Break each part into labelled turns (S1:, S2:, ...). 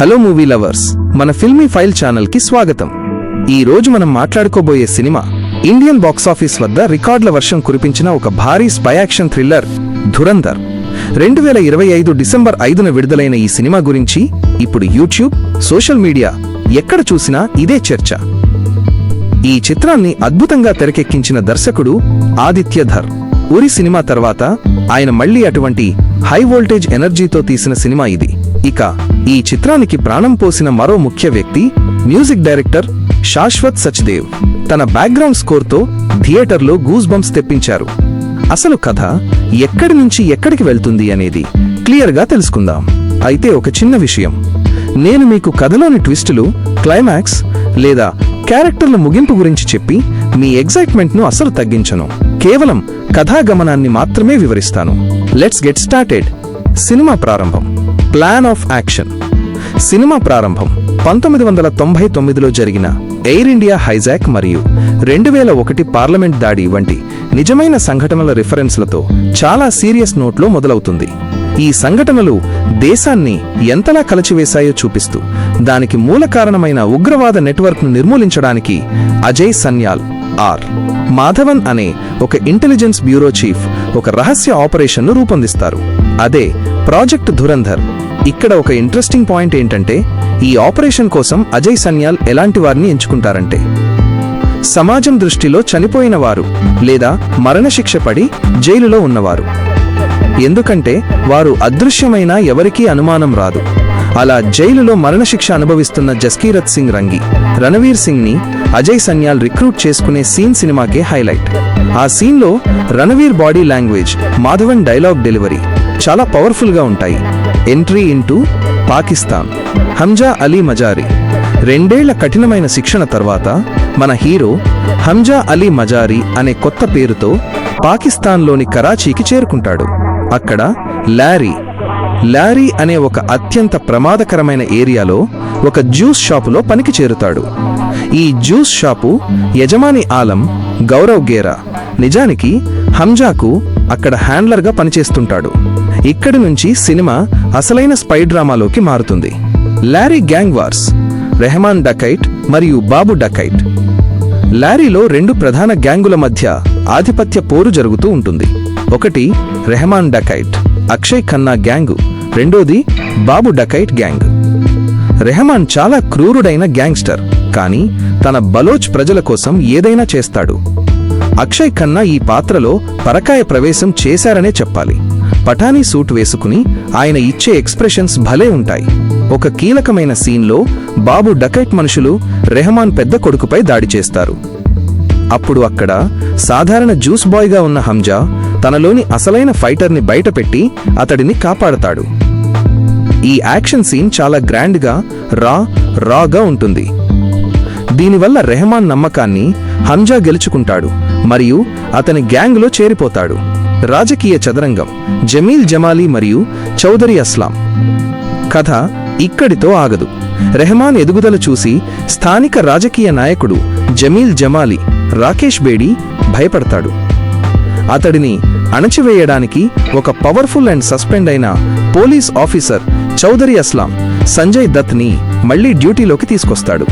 S1: Hello movie lovers, మన filmy file ఛానల్కి స్వాగతం. ఈ రోజు మనం మాట్లాడుకోబోయే సినిమా ఇండియన్ బాక్సాఫీస్ వద్ద రికార్డుల వర్షం కురిపించిన ఒక భారీ spy action thriller Dhurandhar. 2025 December 5న విడుదలైన ఈ సినిమా గురించి ఇప్పుడు యూట్యూబ్, సోషల్ మీడియా ఎక్కడ చూసినా ఇదే చర్చ. ఈ చిత్రాన్ని అద్భుతంగా తెరకెక్కించిన దర్శకుడు ఆదిత్య ధర్. ఉరి సినిమా తర్వాత ఆయన మళ్లీ అటువంటి హై వోల్టేజ్ ఎనర్జీతో తీసిన సినిమా ఇది. ఇక ఈ చిత్రానికి ప్రాణం పోసిన మరో ముఖ్య వ్యక్తి మ్యూజిక్ డైరెక్టర్ శాశ్వత్ సచ్దేవ్. తన బ్యాక్గ్రౌండ్ స్కోర్తో థియేటర్లో గూస్ బంప్స్ తెప్పించారు. అసలు కథ ఎక్కడి నుంచి ఎక్కడికి వెళ్తుంది అనేది క్లియర్గా తెలుసుకుందాం. అయితే ఒక చిన్న విషయం, నేను మీకు కథలోని ట్విస్టులు, క్లైమాక్స్ లేదా క్యారెక్టర్ల ముగింపు గురించి చెప్పి మీ ఎగ్జైట్మెంట్ను అసలు తగ్గించను. కేవలం కథాగమనాన్ని మాత్రమే వివరిస్తాను. Let's get started. సినిమా ప్రారంభం. Plan of action. సినిమా ప్రారంభం 1999లో జరిగిన ఎయిర్ ఇండియా హైజాక్ మరియు 2001 పార్లమెంట్ దాడి వంటి నిజమైన సంఘటనల రిఫరెన్స్లతో చాలా సీరియస్ నోట్లో మొదలవుతుంది. ఈ సంఘటనలు దేశాన్ని ఎంతలా కలచివేశాయో చూపిస్తూ దానికి మూల కారణమైన ఉగ్రవాద నెట్వర్క్ను నిర్మూలించడానికి అజయ్ సన్యాల్, ఆర్. మాధవన్ అనే ఒక ఇంటెలిజెన్స్ బ్యూరో చీఫ్ ఒక రహస్య ఆపరేషన్ను రూపొందిస్తారు. అదే ప్రాజెక్ట్ ధురంధర్. ఇక్కడ ఒక ఇంట్రెస్టింగ్ పాయింట్ ఏంటంటే, ఈ ఆపరేషన్ కోసం అజయ్ సన్యాల్ ఎలాంటి వారిని ఎంచుకుంటారంటే, సమాజం దృష్టిలో చనిపోయిన వారు లేదా మరణశిక్ష పడి జైలులో ఉన్నవారు. ఎందుకంటే వారు అదృశ్యమైన ఎవరికీ అనుమానం రాదు. అలా జైలులో మరణశిక్ష అనుభవిస్తున్న జస్కీరత్ సింగ్ రంగి, రణవీర్ సింగ్ ని అజయ్ సన్యాల్ రిక్రూట్ చేసుకునే సీన్ సినిమాకే హైలైట్. ఆ సీన్లో Ranveer body language, Madhavan dialogue delivery చాలా పవర్ఫుల్ గా ఉంటాయి. Entry into Pakistan. హంజా అలీ మజారీ. 2 ఏళ్ల కఠినమైన శిక్షణ తర్వాత మన హీరో హంజా అలీ మజారీ అనే కొత్త పేరుతో పాకిస్తాన్లోని కరాచీకి చేరుకుంటాడు. అక్కడ లారీ అనే ఒక అత్యంత ప్రమాదకరమైన ఏరియాలో ఒక జ్యూస్ షాపులో పనికి చేరుతాడు. ఈ జ్యూస్ షాపు యజమాని ఆలం గౌరవ్ గేరా నిజానికి హంజాకు అక్కడ హ్యాండ్లర్గా పనిచేస్తుంటాడు. ఇక్కడి నుంచి సినిమా అసలైన స్పై డ్రామాలోకి మారుతుంది. Lorry gang wars. Rehman Dakait మరియు బాబు డకైట్. లారీలో 2 ప్రధాన గ్యాంగుల మధ్య ఆధిపత్య పోరు జరుగుతూ ఉంటుంది. ఒకటి రెహమాన్ డకైట్, అక్షయ్ ఖన్నా గ్యాంగు. రెండోది బాబు డకైట్ గ్యాంగ్. రెహమాన్ చాలా క్రూరుడైన గ్యాంగ్స్టర్, కానీ తన బలోచ్ ప్రజల కోసం ఏదైనా చేస్తాడు. అక్షయ్ ఖన్నా ఈ పాత్రలో పరకాయ ప్రవేశం చేశారనే చెప్పాలి. పఠానీ సూట్ వేసుకుని ఆయన ఇచ్చే ఎక్స్ప్రెషన్స్ భలే ఉంటాయి. ఒక కీలకమైన సీన్లో బాబు డకైట్ మనుషులు రెహమాన్ పెద్ద కొడుకుపై దాడి చేస్తారు. అప్పుడు అక్కడ సాధారణ జ్యూస్ బాయ్గా ఉన్న హంజా తనలోని అసలైన ఫైటర్ని బయటపెట్టి అతడిని కాపాడతాడు. ఈ యాక్షన్ సీన్ చాలా గ్రాండ్గా, రాగా ఉంటుంది. దీనివల్ల రెహమాన్ నమ్మకాన్ని హంజా గెలుచుకుంటాడు మరియు అతని గ్యాంగ్లో చేరిపోతాడు. రాజకీయ చదరంగం. జమీల్ జమాలీ మరియు చౌదరి అస్లాం. కథ ఇక్కడితో ఆగదు. రెహమాన్ ఎదుగుదల చూసి స్థానిక రాజకీయ నాయకుడు జమీల్ జమాలీ, రాకేష్ బేడీ భయపడతాడు. అతడిని అణచివేయడానికి ఒక పవర్ఫుల్ అండ్ సస్పెండ్ అయిన పోలీస్ ఆఫీసర్ చౌదరి అస్లాం సంజయ్ దత్ ని మళ్లీ డ్యూటీలోకి తీసుకొస్తాడు.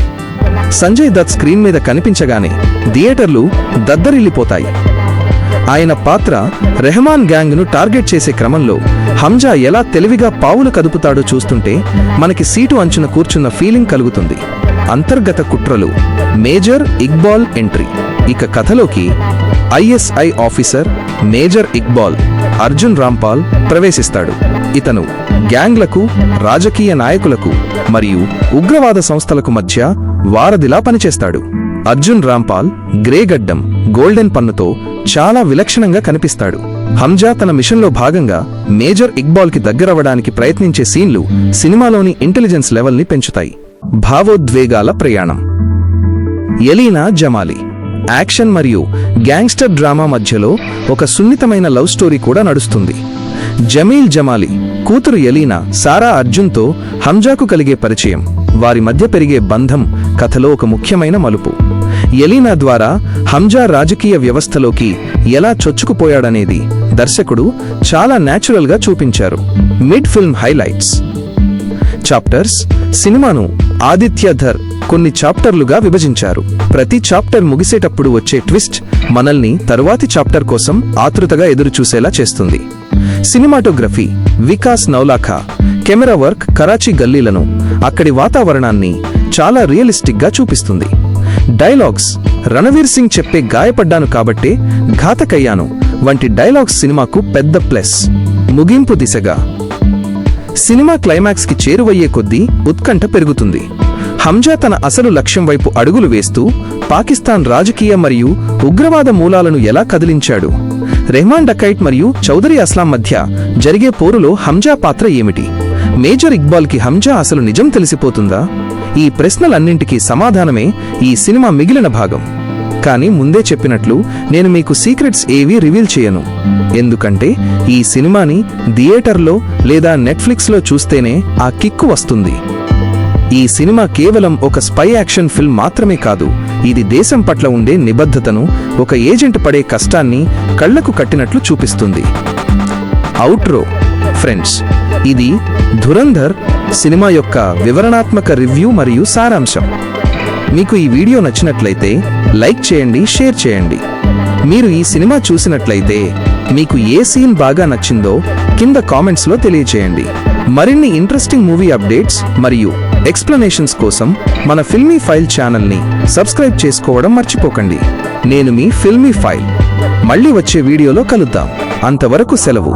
S1: సంజయ్ దత్ స్క్రీన్ మీద కనిపించగానే థియేటర్లు దద్దరిల్లిపోతాయి. ఆయన పాత్ర రెహమాన్ గ్యాంగ్ను టార్గెట్ చేసే క్రమంలో హంజా ఎలా తెలివిగా పావులు కదుపుతాడో చూస్తుంటే మనకి సీటు అంచున కూర్చున్న ఫీలింగ్ కలుగుతుంది. అంతర్గత కుట్రలు. Major Iqbal entry. ఇక కథలోకి ISI officer major Iqbal Arjun Rampal ప్రవేశిస్తాడు. ఇతను గ్యాంగ్లకు, రాజకీయ నాయకులకు మరియు ఉగ్రవాద సంస్థలకు మధ్య వారధిలా పనిచేస్తాడు. అర్జున్ రాంపాల్ గ్రే గడ్డం, గోల్డెన్ పన్నుతో చాలా విలక్షణంగా కనిపిస్తాడు. హంజా తన మిషన్లో భాగంగా మేజర్ ఇక్బాల్కి దగ్గరవడానికి ప్రయత్నించే సీన్లు సినిమాలోని ఇంటెలిజెన్స్ లెవెల్ని పెంచుతాయి. భావోద్వేగాల ప్రయాణం. ఎలీనా జమాలీ. యాక్షన్ మరియు గ్యాంగ్స్టర్ డ్రామా మధ్యలో ఒక సున్నితమైన లవ్ స్టోరీ కూడా నడుస్తుంది. జమీల్ జమాలీ కూతురు ఎలీనా సారా అర్జున్తో హంజాకు కలిగే పరిచయం, వారి మధ్య పెరిగే బంధం కథలో ఒక ముఖ్యమైన మలుపు. ఎలీనా ద్వారా హంజా రాజకీయ వ్యవస్థలోకి ఎలా చొచ్చుకుపోయాడనేది దర్శకుడు చాలా న్యాచురల్గా చూపించారు. Mid film highlights. చాప్టర్స్. సినిమాను ఆదిత్య ధర్ కొన్ని చాప్టర్లుగా విభజించారు. ప్రతి చాప్టర్ ముగిసేటప్పుడు వచ్చే ట్విస్ట్ మనల్ని తరువాతి చాప్టర్ కోసం ఆతృతగా ఎదురుచూసేలా చేస్తుంది. Cinematography Vikas Naulakha. Camera work Karachi గల్లీలను, అక్కడి వాతావరణాన్ని చాలా రియలిస్టిక్గా చూపిస్తుంది. డైలాగ్స్ రణవీర్ సింగ్ చెప్పే గాయపడ్డాను కాబట్టే ఘాతకయ్యాను వంటి డైలాగ్స్ సినిమాకు పెద్ద ప్లస్. ముగింపు దిశగా సినిమా క్లైమాక్స్కి చేరువయ్యే కొద్దీ ఉత్కంఠ పెరుగుతుంది. హంజా తన అసలు లక్ష్యం వైపు అడుగులు వేస్తూ పాకిస్తాన్ రాజకీయ మరియు ఉగ్రవాద మూలాలను ఎలా కదిలించాడు? రెహమాన్ డకైట్ మరియు చౌదరి అస్లాం మధ్య జరిగే పోరులో హంజా పాత్ర ఏమిటి? మేజర్ ఇక్బాల్కి హంజా అసలు నిజం తెలిసిపోతుందా? ఈ ప్రశ్నలన్నింటికీ సమాధానమే ఈ సినిమా మిగిలిన భాగం. కానీ ముందే చెప్పినట్లు నేను మీకు సీక్రెట్స్ ఏవీ రివీల్ చేయను. ఎందుకంటే ఈ సినిమాని థియేటర్లో లేదా నెట్ఫ్లిక్స్లో చూస్తేనే ఆ కిక్కు వస్తుంది. ఈ సినిమా కేవలం ఒక స్పై యాక్షన్ ఫిల్మ్ మాత్రమే కాదు, ఇది దేశం పట్ల ఉండే నిబద్ధతను, ఒక ఏజెంట్ పడే కష్టాన్ని కళ్లకు కట్టినట్లు చూపిస్తుంది. అవుట్రో ఫ్రెండ్స్, ఇది ధురంధర్ సినిమా యొక్క వివరణాత్మక రివ్యూ మరియు సారాంశం. మీకు ఈ వీడియో నచ్చినట్లయితే లైక్ చేయండి, షేర్ చేయండి. మీరు ఈ సినిమా చూసినట్లయితే మీకు ఏ సీన్ బాగా నచ్చిందో కింద కామెంట్స్లో తెలియచేయండి. మరిన్ని ఇంట్రెస్టింగ్ మూవీ అప్డేట్స్ మరియు ఎక్స్ప్లెనేషన్స్ కోసం మన ఫిల్మీ ఫైల్ ఛానల్ని సబ్స్క్రైబ్ చేసుకోవడం మర్చిపోకండి. నేను మీ ఫిల్మీ ఫైల్. మళ్ళీ వచ్చే వీడియోలో కలుద్దాం. అంతవరకు సెలవు.